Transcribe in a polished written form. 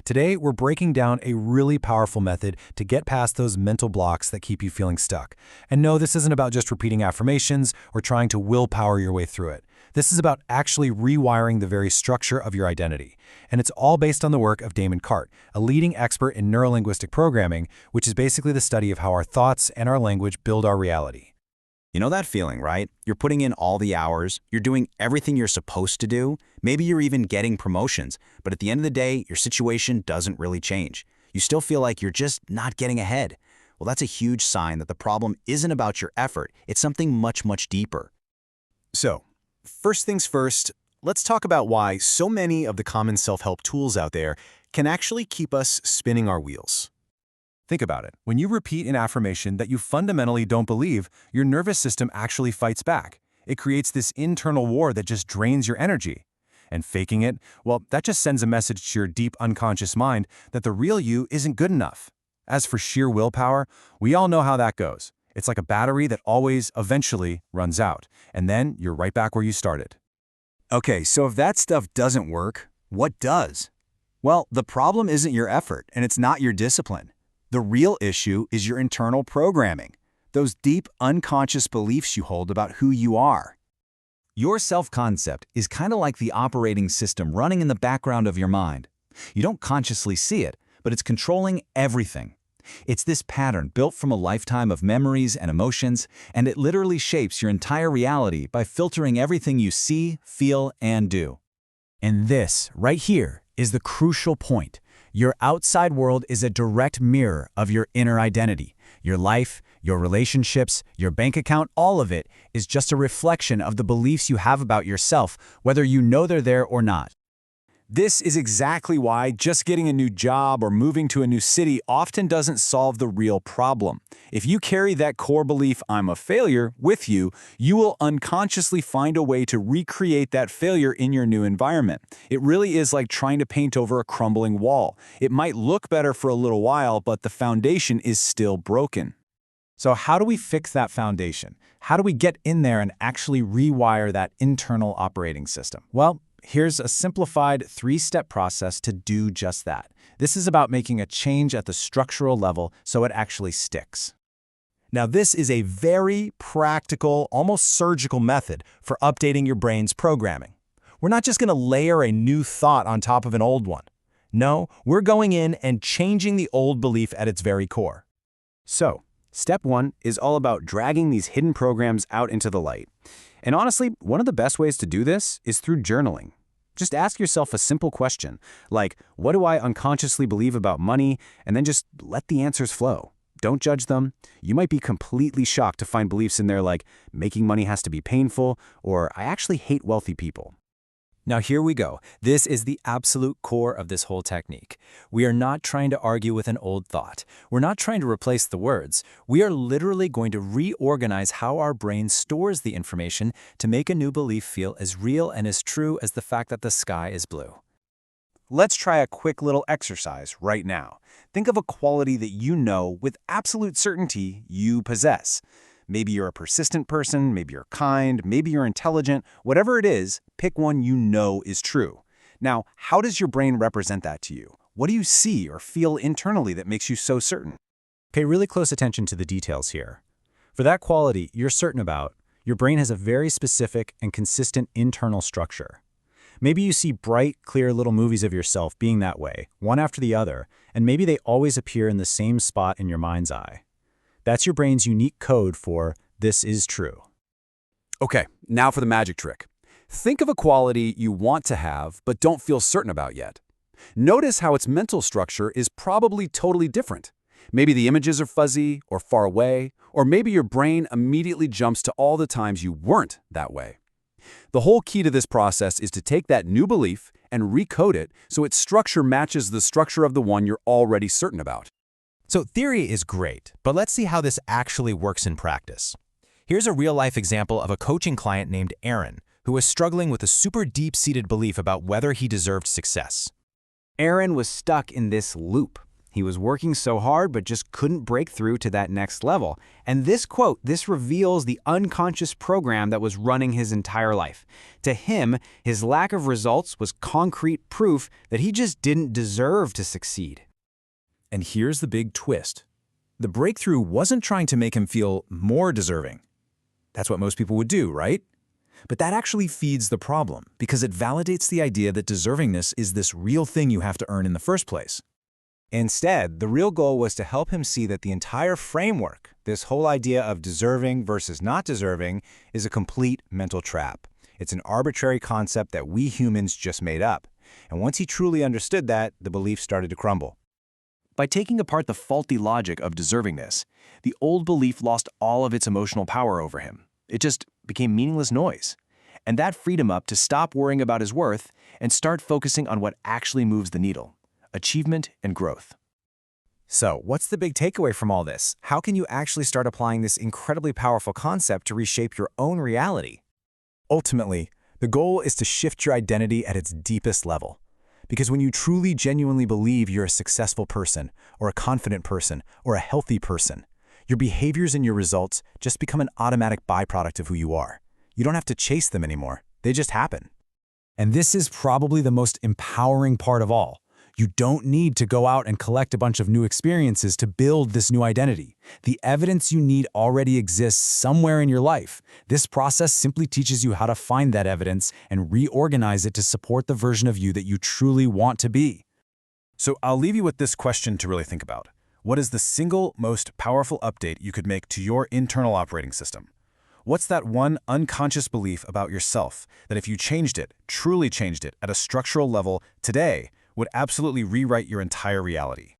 Today, we're breaking down a really powerful method to get past those mental blocks that keep you feeling stuck. And no, this isn't about just repeating affirmations or trying to willpower your way through it. This is about actually rewiring the very structure of your identity. And it's all based on the work of Damon Cart, a leading expert in neuro-linguistic programming, which is basically the study of how our thoughts and our language build our reality. You know that feeling, right? You're putting in all the hours, you're doing everything you're supposed to do, maybe you're even getting promotions, but at the end of the day, your situation doesn't really change. You still feel like you're just not getting ahead. Well, that's a huge sign that the problem isn't about your effort, it's something much, much deeper. So, first things first, let's talk about why so many of the common self-help tools out there can actually keep us spinning our wheels. Think about it. When you repeat an affirmation that you fundamentally don't believe, your nervous system actually fights back. It creates this internal war that just drains your energy. And faking it, well, that just sends a message to your deep unconscious mind that the real you isn't good enough. As for sheer willpower, we all know how that goes. It's like a battery that always, eventually, runs out. And then you're right back where you started. Okay, so if that stuff doesn't work, what does? Well, the problem isn't your effort, and it's not your discipline. The real issue is your internal programming, those deep unconscious beliefs you hold about who you are. Your self-concept is kind of like the operating system running in the background of your mind. You don't consciously see it, but it's controlling everything. It's this pattern built from a lifetime of memories and emotions, and it literally shapes your entire reality by filtering everything you see, feel, and do. And this, right here, is the crucial point. Your outside world is a direct mirror of your inner identity. Your life, your relationships, your bank account, all of it is just a reflection of the beliefs you have about yourself, whether you know they're there or not. This is exactly why just getting a new job or moving to a new city often doesn't solve the real problem. If you carry that core belief, "I'm a failure," with you, you will unconsciously find a way to recreate that failure in your new environment. It really is like trying to paint over a crumbling wall. It might look better for a little while, but the foundation is still broken. So how do we fix that foundation? How do we get in there and actually rewire that internal operating system? Well, here's a simplified 3-step process to do just that. This is about making a change at the structural level so it actually sticks. Now, this is a very practical, almost surgical method for updating your brain's programming. We're not just going to layer a new thought on top of an old one. No, we're going in and changing the old belief at its very core. So, step 1 is all about dragging these hidden programs out into the light. And honestly, one of the best ways to do this is through journaling. Just ask yourself a simple question, like, what do I unconsciously believe about money? And then just let the answers flow. Don't judge them. You might be completely shocked to find beliefs in there like, making money has to be painful, or I actually hate wealthy people. Now here we go. This is the absolute core of this whole technique. We are not trying to argue with an old thought. We're not trying to replace the words. We are literally going to reorganize how our brain stores the information to make a new belief feel as real and as true as the fact that the sky is blue. Let's try a quick little exercise right now. Think of a quality that you know with absolute certainty you possess. Maybe you're a persistent person, maybe you're kind, maybe you're intelligent. Whatever it is, pick one you know is true. Now, how does your brain represent that to you? What do you see or feel internally that makes you so certain? Pay really close attention to the details here. For that quality you're certain about, your brain has a very specific and consistent internal structure. Maybe you see bright, clear little movies of yourself being that way, one after the other, and maybe they always appear in the same spot in your mind's eye. That's your brain's unique code for "this is true." Okay, now for the magic trick. Think of a quality you want to have but don't feel certain about yet. Notice how its mental structure is probably totally different. Maybe the images are fuzzy or far away, or maybe your brain immediately jumps to all the times you weren't that way. The whole key to this process is to take that new belief and recode it so its structure matches the structure of the one you're already certain about. So theory is great, but let's see how this actually works in practice. Here's a real-life example of a coaching client named Aaron, who was struggling with a super deep-seated belief about whether he deserved success. Aaron was stuck in this loop. He was working so hard but just couldn't break through to that next level. And this quote, this reveals the unconscious program that was running his entire life. To him, his lack of results was concrete proof that he just didn't deserve to succeed. And here's the big twist. The breakthrough wasn't trying to make him feel more deserving. That's what most people would do, right? But that actually feeds the problem because it validates the idea that deservingness is this real thing you have to earn in the first place. Instead, the real goal was to help him see that the entire framework, this whole idea of deserving versus not deserving, is a complete mental trap. It's an arbitrary concept that we humans just made up. And once he truly understood that, the belief started to crumble. By taking apart the faulty logic of deservingness, the old belief lost all of its emotional power over him. It just became meaningless noise. And that freed him up to stop worrying about his worth and start focusing on what actually moves the needle: achievement and growth. So, what's the big takeaway from all this? How can you actually start applying this incredibly powerful concept to reshape your own reality? Ultimately, the goal is to shift your identity at its deepest level. Because when you truly, genuinely believe you're a successful person, or a confident person, or a healthy person, your behaviors and your results just become an automatic byproduct of who you are. You don't have to chase them anymore. They just happen. And this is probably the most empowering part of all. You don't need to go out and collect a bunch of new experiences to build this new identity. The evidence you need already exists somewhere in your life. This process simply teaches you how to find that evidence and reorganize it to support the version of you that you truly want to be. So I'll leave you with this question to really think about. What is the single most powerful update you could make to your internal operating system? What's that one unconscious belief about yourself that if you changed it, truly changed it at a structural level today, would absolutely rewrite your entire reality?